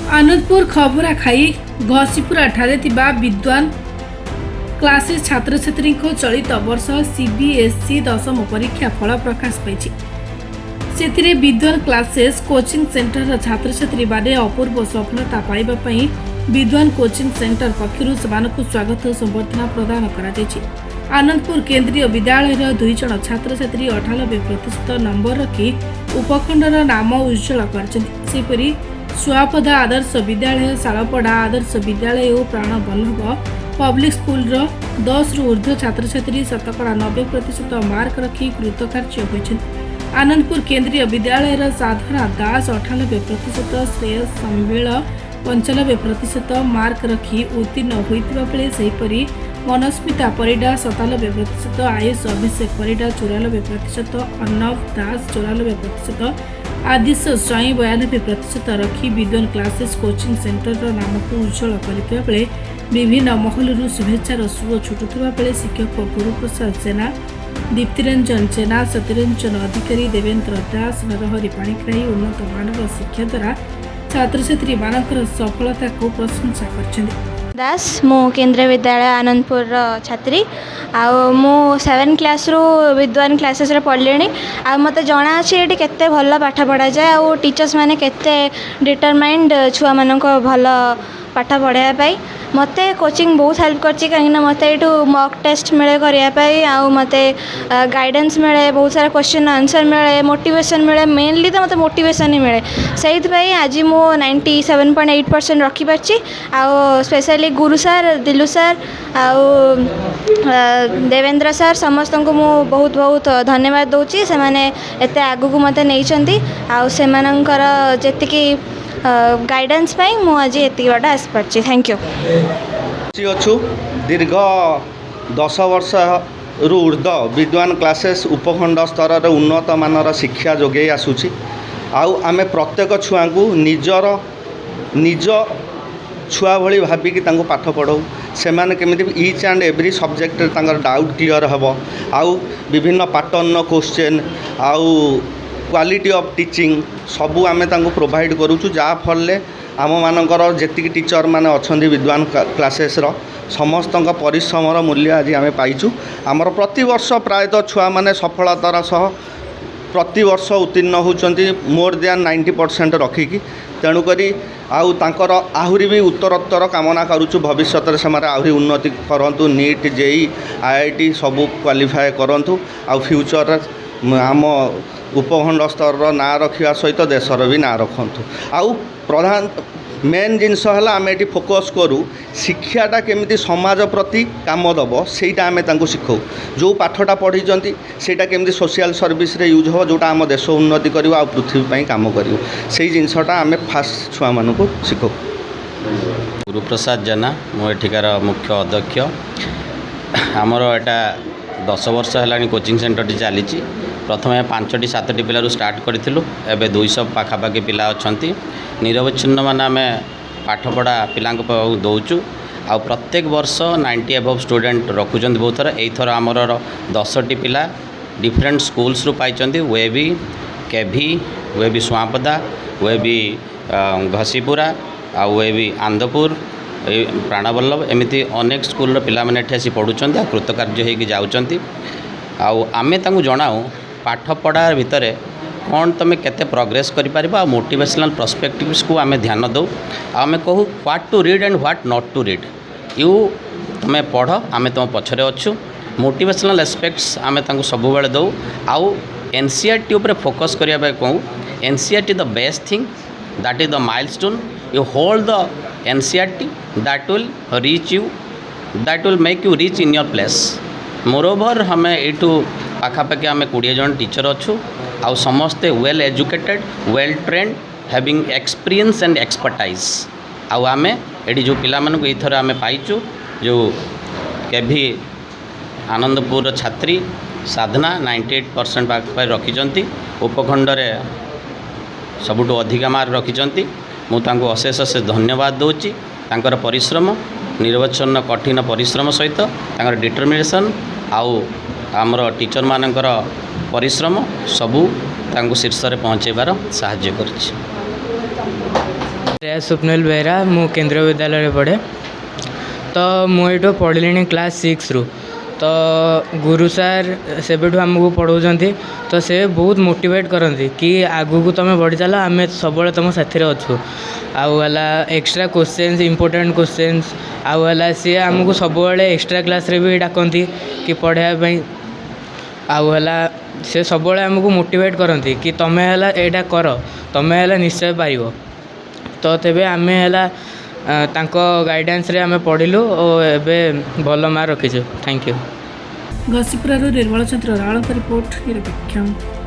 आनंदपुर खबरा खाई घसीपुरा ठारे थिबा विद्वान क्लासेस छात्र छात्री चलित वर्ष सीबीएसई दशम परीक्षा फल प्रकाश पाई। से विद्वान क्लासेस कोचिंग सेंटर छात्र छात्री माने अपूर्व सफलता पाइबापी विद्वान कोचिंग सेंटर पक्षर स्वागत और संबर्धना प्रदान कर। आनंदपुर केंद्रीय विद्यालय 2 जन छात्र छात्री 98% नंबर रखी उपखंडर नाम उज्जवल कर। सुआपदा आदर्श विद्यालय, शालपड़ा आदर्श विद्यालय और प्राणवल्लभ पब्लिक स्कूल 10 रु ऊर्ध्व छात्र छात्री शतकड़ा 90% मार्क रखी कृतकार्य होइछन। आनंदपुर केंद्रीय विद्यालय साधना दास 98%, श्रेयस सम्बेल 95% मार्क रखी उत्तीर्ण होइतिबा बेले सेहिपरि मनस्मिता परिडा 97%, आयुष अभिषेक परिडा 94%, अर्णव दास 94%, आदिश स्वाई 92% रखी विद्वान क्लासेस कोचिंग सेंटर नाम को उज्जवल करथिबा बेले विभिन्न महलरू शुभेच्छार सुओ छुटुथिबा बेले शिक्षक गुरुप्रसाद सेना, दीप्तिरंजन सेना, सत्यरंजन अधिकारी, देवेंद्र दास, नरहरि पाणिग्राही उन्नत मानव शिक्षा द्वारा छात्र छात्री मानकर सफलता को प्रशंसा करछन्ति। दास मो केंद्रीय विद्यालय आनंदपुर छात्री मो 7 क्लास रू विद्वान क्लासेस रे पढ़ले आ मते जना अछि एटी केते भल पाठ पढ़ा जाय आ टीचर्स माने केते डिटरमाइंड छुआ मानक भल पाठ पढ़ाया पाई मते कोचिंग बहुत हेल्प करछि कहीं मते एटू मॉक टेस्ट मिले करिया पाई आ मते गाइडेंस मिले, बहुत सारा क्वेश्चन आंसर मिले, मोटिवेशन मिले, मेनली तो मते मोटिवेशन ही मिले। सेहित भाई आज मो 97.8% रखी पाछि आ स्पेशली गुरु सर, दिलु सर आ देवेंद्र सर समस्त को मु बहुत बहुत धन्यवाद दउछि। से माने एते आगु को मते नेइचंती आ सेमानकर जेतिकी गाइडेंस पाई मु आज एतिकी बाटा आस पाछि। Thank you. अच्छु दीर्घ 10 वर्ष रु ऊर्ध्व विद्वान क्लासेस उपखंड स्तर रे उन्नत मानर शिक्षा जोगे आसुछि। आमे प्रत्येक छुआ को निज छुआ भली भाविकी तांको पाठ पढ़ाऊ से माने केमिति ईच एंड एवरी सब्जेक्ट तांकर डाउट क्लियर हेबो आउ विभिन्न पैटर्न क्वेश्चन आउ क्वालिटी ऑफ टीचिंग सबू आमे तांको प्रोवाइड करूछु जा फल आम मानकर जेतिकी टीचर माने अछंदी विद्वान क्लासेस रो समस्तक परिश्रमर मूल्य आज आमे पाइछु। आमर प्रति वर्ष प्रायतः छुआ माने सफलतार सह प्रति वर्ष उत्तीर्ण होउचंती मोर देन 90% रखिकी। तेणुकरी आउ तांकर आहुरी भी उत्तरोत्तर कामना करूछु भविष्य से आहुरी उन्नति करंतु, नीट जेई आईआईटी सबू क्वालिफाए करंतु आउ फ्यूचर आम उपखंड स्तर ना रखा सहित देशर भी ना रखु। आउ प्रधान मेन जिनस है आम ये फोकस करूँ शिक्षाटा केमिति समाज प्रति काम दब सेटा आम शिखाऊ जो पाठटा पढ़ी सेटा केमिति सोशल सर्विस रे यूज हो जोटा आम देश उन्नति कर पृथ्वी काम कर से जिनसटा आम फास्ट छुआ मान शिखाऊ। गुरुप्रसाद जेना मो एठिकार मुख्य अध्यक्ष। आमर एटा 10 वर्ष है कोचिंग सेंटर चली प्रथम 5टी 7टी पिलू स्टार्ट करूँ एवं 200 पाखापाखि पिला अच्छा निरवच्छिन्न मान आम पाठपढ़ा पिला दौचु आ प्रत्येक वर्ष 90 अबव स्टूडेंट रखुच्च। बहुत थर यथर आमर 10टी पिला डिफरेंट स्कूल्स रु पाई वेबी केभी वेबी सुआपदा वेबी घसीपुरा आ वेबी आंदपुर प्राणवल्लभ एमती अनेक स्कूल पिला माने आसी पढ़ुंट आ कृतकार्य होगी जाऊँच। आमे तांको जनाऊ पाठ पढ़ा भितर कौन तुम केते प्रोग्रेस करि परिबा मोटिवेशनल पर्सपेक्टिव्स को आमे ध्यान दो आमे कहू what to read and what not to read you तुम पढ़ आमे तुम पछरे अच्छु। मोटिवेशनल एस्पेक्ट्स आमे तांको सब बेले दो आउ एनसीईआरटी ऊपर फोकस करिया बे कहू NCERT the best thing that is the milestone you hold the NCERT that will reach you that will make you reach in your place. Moreover हमें यूँ पाखापाखि आम 20 जन टीचर अच्छु आउ समस्ते well educated well trained having experience and expertise आउ आमे AD जो पिला मानक इथर आमे पाइचु जो केभी आनंदपुर छात्री साधना 98% पाखे रखिचंती उपखंड रे सबुठु अधिका मार्क रखिचंती। मु तांको अशेष अशेष धन्यवाद दूची तांकर परिश्रम निर्वचन कठिन परिश्रम सहित तांकर डिटरमिनेशन आउ आमर टीचर मानकर परिश्रम सबू तांको शीर्ष रे पहुँचेबार साहाय्य करछि। जय स्वप्निल बेहरा मु केंद्रीय विद्यालय पढ़े तो मुझे पढ़िली क्लास 6 रु तो गुरु सार सेबठू आमको पढ़ाऊँ तो से बहुत मोटिवेट करती कि आगू को तुम बढ़ी चल आम सब तुम साथी अच्छु आउला एक्स्ट्रा क्वेश्चंस इंपोर्टेंट क्वेश्चंस आउला सी आमको सब एक्स्ट्रा क्लास रे भी डाकती कि पढ़ाई आउला से सब आमको मोटिवेट करती कि तुम्हें एटा कर तुम्हें निश्चय पाइब तो तेबे आमे तांको गाइडेंस रे आमे पढ़िलु और एबे भल मार्क रखिछु। Thank you. Ghasipura Nirmal Chandra Rawal report निरपेक्ष।